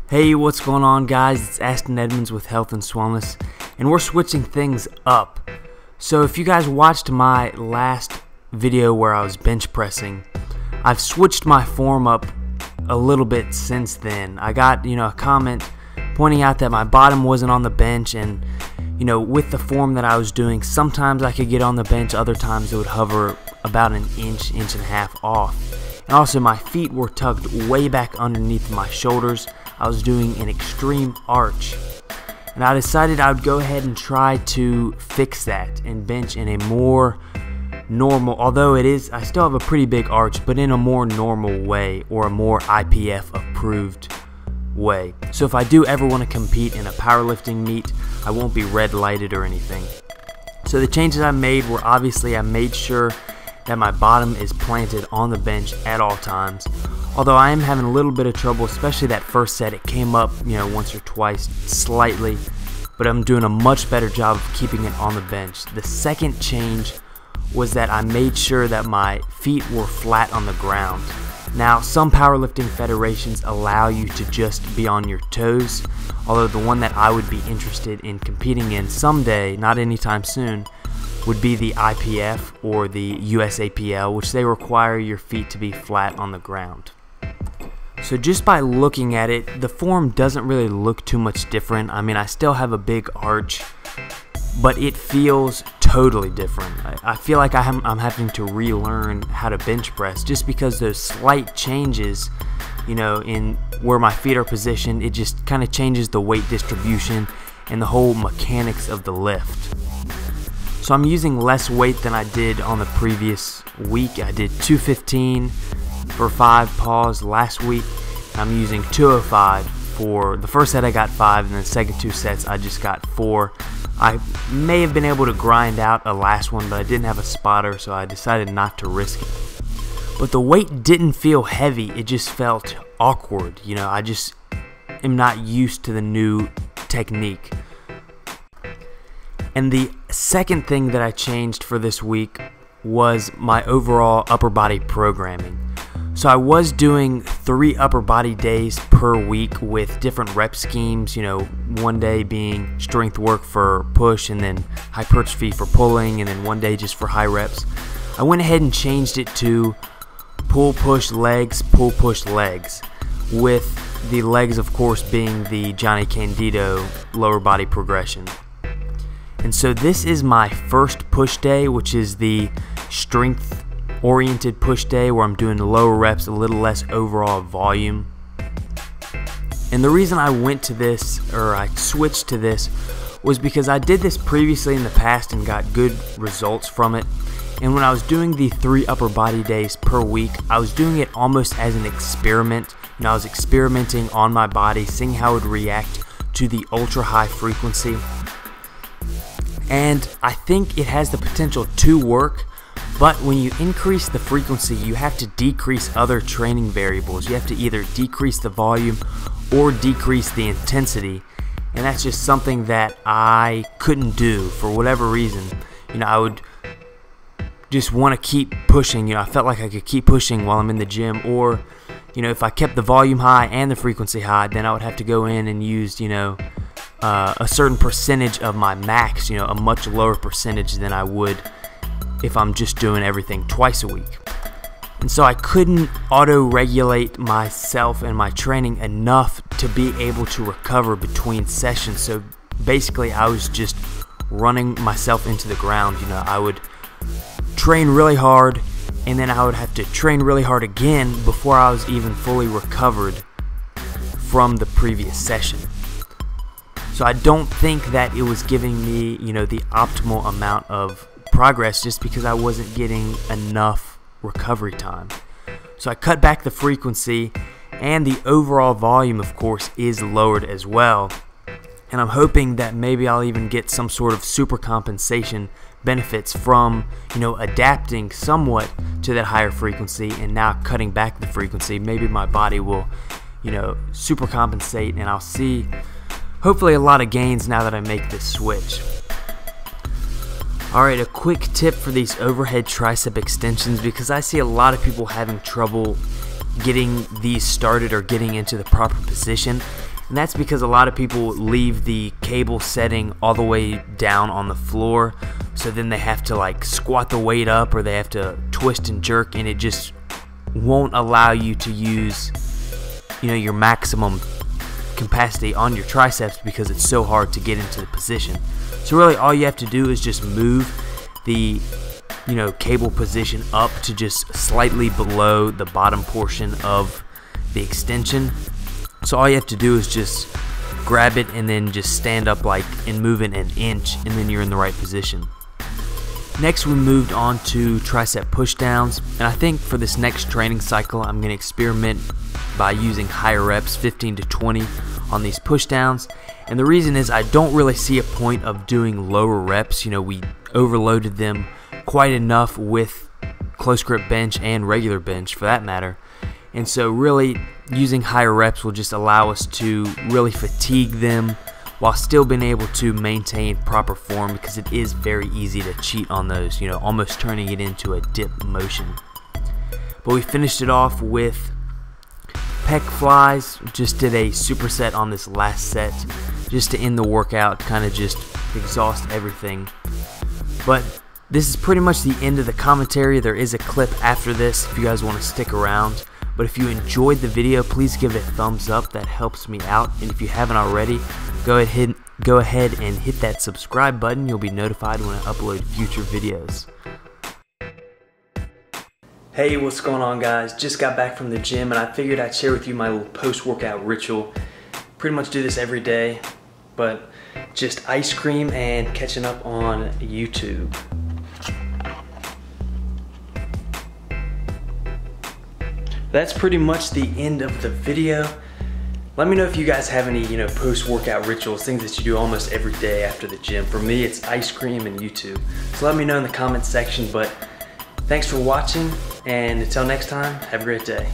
Hey, what's going on, guys? It's Aston Edmonds with Health and Wellness, and we're switching things up. So if you guys watched my last video where I was bench pressing, I've switched my form up a little bit since then. I got, a comment pointing out that my bottom wasn't on the bench, and with the form that I was doing, sometimes I could get on the bench, other times it would hover about an inch and a half off. And also my feet were tucked way back underneath my shoulders. I was doing an extreme arch, and I decided I would go ahead and try to fix that and bench in a more normal, although I still have a pretty big arch, but in a more normal way, or a more IPF approved way. So if I do ever want to compete in a powerlifting meet, I won't be red lighted or anything. So the changes I made were, obviously I made sure that my bottom is planted on the bench at all times. Although I am having a little bit of trouble, especially that first set. It came up, once or twice slightly, but I'm doing a much better job of keeping it on the bench. The second change was that I made sure that my feet were flat on the ground. Now, some powerlifting federations allow you to just be on your toes, although the one that I would be interested in competing in someday, not anytime soon, would be the IPF or the USAPL, which they require your feet to be flat on the ground. So just by looking at it, the form doesn't really look too much different. I mean, I still have a big arch, but it feels totally different. I feel like I'm having to relearn how to bench press, just because those slight changes, in where my feet are positioned, it just kind of changes the weight distribution and the whole mechanics of the lift. So I'm using less weight than I did on the previous week. I did 215 for 5 pause last week. I'm using 205 for the first set. I got 5, and the second 2 sets I just got 4. I may have been able to grind out a last one, but I didn't have a spotter, so I decided not to risk it. But the weight didn't feel heavy, it just felt awkward. I just am not used to the new technique. And the second thing that I changed for this week was my overall upper body programming. So I was doing 3 upper body days per week with different rep schemes, one day being strength work for push, and then hypertrophy for pulling, and then one day just for high reps. I went ahead and changed it to pull, push, legs, with the legs, of course, being the Johnny Candido lower body progression. And so this is my first push day, which is the strength oriented push day, where I'm doing the lower reps, a little less overall volume. And the reason I went to this, or I switched to this, was because I did this previously in the past and got good results from it. And when I was doing the 3 upper body days per week, I was doing it almost as an experiment. I was experimenting on my body, seeing how it would react to the ultra high frequency. And I think it has the potential to work, but when you increase the frequency, you have to decrease other training variables. You have to either decrease the volume or decrease the intensity, and that's just something that I couldn't do for whatever reason. I would just want to keep pushing. I felt like I could keep pushing while I'm in the gym, or if I kept the volume high and the frequency high, then I would have to go in and use a certain percentage of my max, a much lower percentage than I would if I'm just doing everything twice a week. And so I couldn't auto-regulate myself and my training enough to be able to recover between sessions. So basically I was just running myself into the ground. I would train really hard, and then I would have to train really hard again before I was even fully recovered from the previous session. So I don't think that it was giving me, the optimal amount of progress, just because I wasn't getting enough recovery time. So I cut back the frequency, and the overall volume, of course, is lowered as well. And I'm hoping that maybe I'll even get some sort of super compensation benefits from, adapting somewhat to that higher frequency and now cutting back the frequency. Maybe my body will, super compensate, and I'll see hopefully a lot of gains now that I make this switch. Alright, a quick tip for these overhead tricep extensions, because I see a lot of people having trouble getting these started or getting into the proper position. And that's because a lot of people leave the cable setting all the way down on the floor, so then they have to like squat the weight up or they have to twist and jerk, and it just won't allow you to use, you know, your maximum capacity on your triceps because it's so hard to get into the position. So really all you have to do is just move the, you know, cable position up to just slightly below the bottom portion of the extension. So all you have to do is just grab it and then just stand up like and move it an inch, and then you're in the right position. Next we moved on to tricep push downs, and I think for this next training cycle I'm going to experiment by using higher reps, 15 to 20 on these push downs. And the reason is I don't really see a point of doing lower reps. You know, we overloaded them quite enough with close grip bench and regular bench for that matter. And so really using higher reps will just allow us to really fatigue them while still being able to maintain proper form, because it is very easy to cheat on those, you know, almost turning it into a dip motion. But we finished it off with pec flies. Just did a superset on this last set just to end the workout, kind of just exhaust everything. But this is pretty much the end of the commentary. There is a clip after this if you guys want to stick around. But if you enjoyed the video, please give it a thumbs up. That helps me out. And if you haven't already, go ahead and hit that subscribe button. You'll be notified when I upload future videos. Hey, what's going on, guys? Just got back from the gym and I figured I'd share with you my little post-workout ritual. Pretty much do this every day, but just ice cream and catching up on YouTube. That's pretty much the end of the video. Let me know if you guys have any, you know, post-workout rituals, things that you do almost every day after the gym. For me, it's ice cream and YouTube. So let me know in the comments section, but thanks for watching, and until next time, have a great day.